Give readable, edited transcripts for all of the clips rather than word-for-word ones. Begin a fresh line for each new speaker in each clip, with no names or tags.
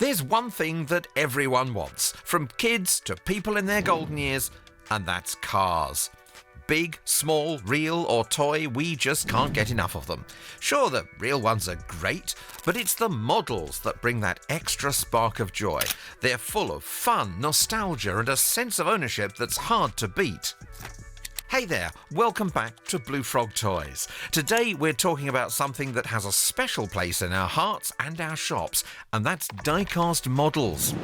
There's one thing that everyone wants, from kids to people in their golden years, and that's cars. Big, small, real or toy, we just can't get enough of them. Sure, the real ones are great, but it's the models that bring that extra spark of joy. They're full of fun, nostalgia and a sense of ownership that's hard to beat. Hey there, welcome back to Blue Frog Toys. Today we're talking about something that has a special place in our hearts and our shops, and that's diecast models.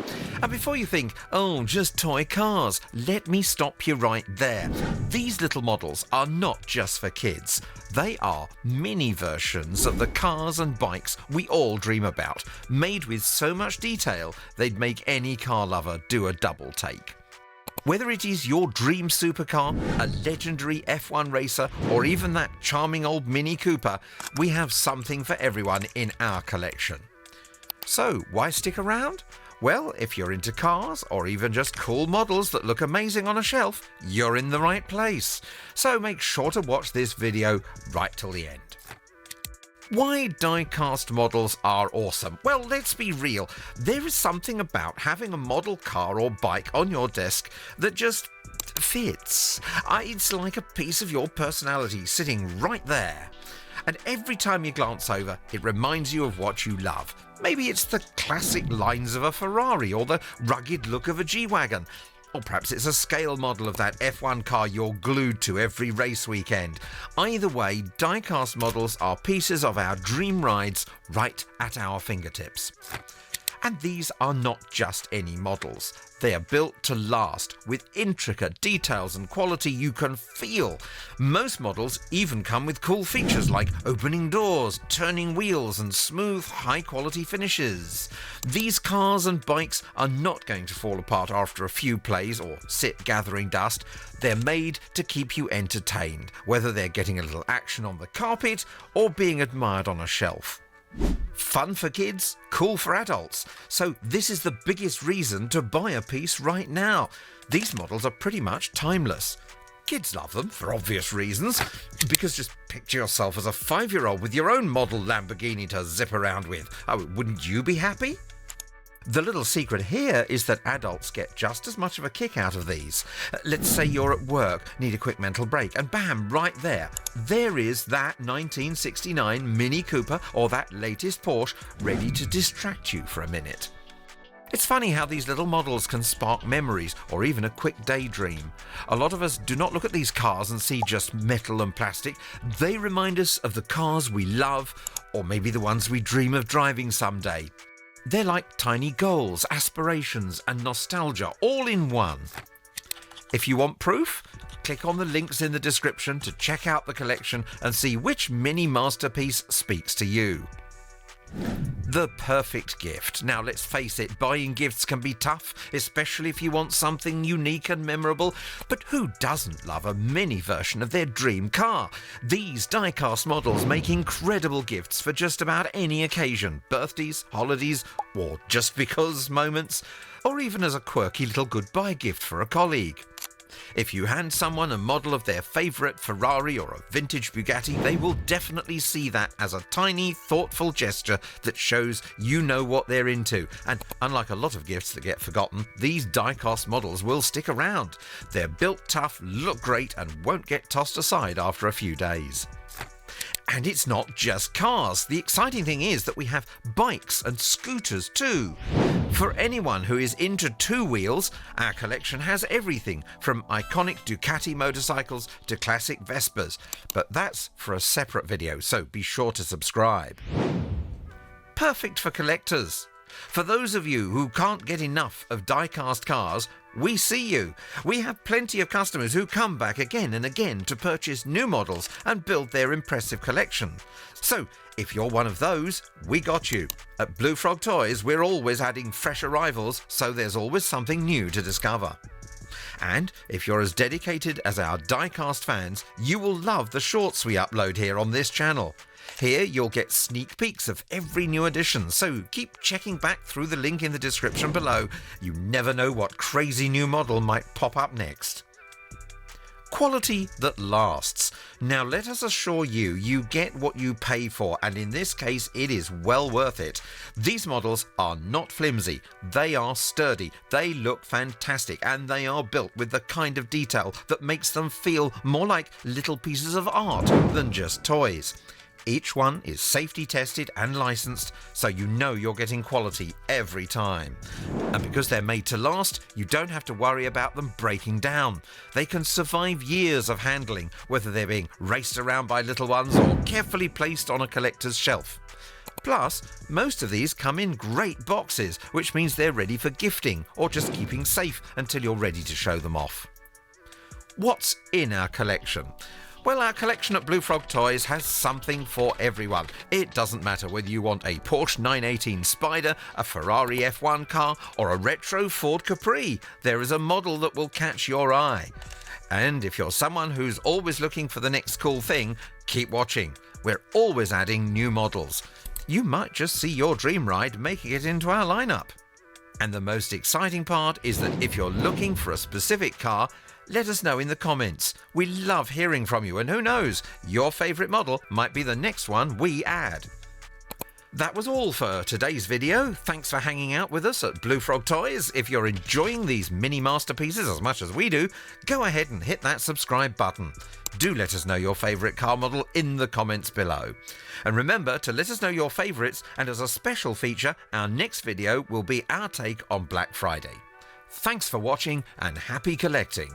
And before you think, oh, just toy cars, let me stop you right there. These little models are not just for kids. They are mini versions of the cars and bikes we all dream about, made with so much detail they'd make any car lover do a double take. Whether it is your dream supercar, a legendary F1 racer, or even that charming old Mini Cooper, we have something for everyone in our collection. So, why stick around? Well, if you're into cars, or even just cool models that look amazing on a shelf, you're in the right place. So make sure to watch this video right till the end. Why die-cast models are awesome? Well, let's be real. There is something about having a model car or bike on your desk that just fits. It's like a piece of your personality sitting right there. And every time you glance over, it reminds you of what you love. Maybe it's the classic lines of a Ferrari or the rugged look of a G-Wagon. Or perhaps it's a scale model of that F1 car you're glued to every race weekend. Either way, die-cast models are pieces of our dream rides right at our fingertips. And these are not just any models. They are built to last, with intricate details and quality you can feel. Most models even come with cool features like opening doors, turning wheels and smooth, high-quality finishes. These cars and bikes are not going to fall apart after a few plays or sit gathering dust. They're made to keep you entertained, whether they're getting a little action on the carpet or being admired on a shelf. Fun for kids, cool for adults. So this is the biggest reason to buy a piece right now. These models are pretty much timeless. Kids love them for obvious reasons, because just picture yourself as a 5-year-old with your own model Lamborghini to zip around with. Oh, wouldn't you be happy? The little secret here is that adults get just as much of a kick out of these. Let's say you're at work, need a quick mental break, and bam, right there. There is that 1969 Mini Cooper or that latest Porsche ready to distract you for a minute. It's funny how these little models can spark memories or even a quick daydream. A lot of us do not look at these cars and see just metal and plastic. They remind us of the cars we love, or maybe the ones we dream of driving someday. They're like tiny goals, aspirations and nostalgia all in one. If you want proof, click on the links in the description to check out the collection and see which mini masterpiece speaks to you. The perfect gift. Now let's face it, buying gifts can be tough, especially if you want something unique and memorable. But who doesn't love a mini version of their dream car? These die-cast models make incredible gifts for just about any occasion. Birthdays, holidays, or just because moments, or even as a quirky little goodbye gift for a colleague. If you hand someone a model of their favourite Ferrari or a vintage Bugatti, they will definitely see that as a tiny, thoughtful gesture that shows you know what they're into. And unlike a lot of gifts that get forgotten, these die-cast models will stick around. They're built tough, look great, and won't get tossed aside after a few days. And it's not just cars. The exciting thing is that we have bikes and scooters too. For anyone who is into two wheels, our collection has everything from iconic Ducati motorcycles to classic Vespas. But that's for a separate video, so be sure to subscribe. Perfect for collectors. For those of you who can't get enough of die-cast cars, we see you. We have plenty of customers who come back again and again to purchase new models and build their impressive collection. So, if you're one of those, we got you. At Blue Frog Toys, we're always adding fresh arrivals, so there's always something new to discover. And if you're as dedicated as our die-cast fans, you will love the shorts we upload here on this channel. Here you'll get sneak peeks of every new edition, so keep checking back through the link in the description below. You never know what crazy new model might pop up next. Quality that lasts. Now let us assure you, you get what you pay for, and in this case it is well worth it. These models are not flimsy, they are sturdy, they look fantastic, and they are built with the kind of detail that makes them feel more like little pieces of art than just toys. Each one is safety tested and licensed, so you know you're getting quality every time. And because they're made to last, you don't have to worry about them breaking down. They can survive years of handling, whether they're being raced around by little ones or carefully placed on a collector's shelf. Plus, most of these come in great boxes, which means they're ready for gifting or just keeping safe until you're ready to show them off. What's in our collection? Well, our collection at Blue Frog Toys has something for everyone. It doesn't matter whether you want a Porsche 918 Spider, a Ferrari F1 car, or a retro Ford Capri. There is a model that will catch your eye. And if you're someone who's always looking for the next cool thing, keep watching. We're always adding new models. You might just see your dream ride making it into our lineup. And the most exciting part is that if you're looking for a specific car, let us know in the comments. We love hearing from you, and who knows, your favourite model might be the next one we add. That was all for today's video. Thanks for hanging out with us at Blue Frog Toys. If you're enjoying these mini masterpieces as much as we do, go ahead and hit that subscribe button. Do let us know your favourite car model in the comments below. And remember to let us know your favourites, and as a special feature, our next video will be our take on Black Friday. Thanks for watching and happy collecting.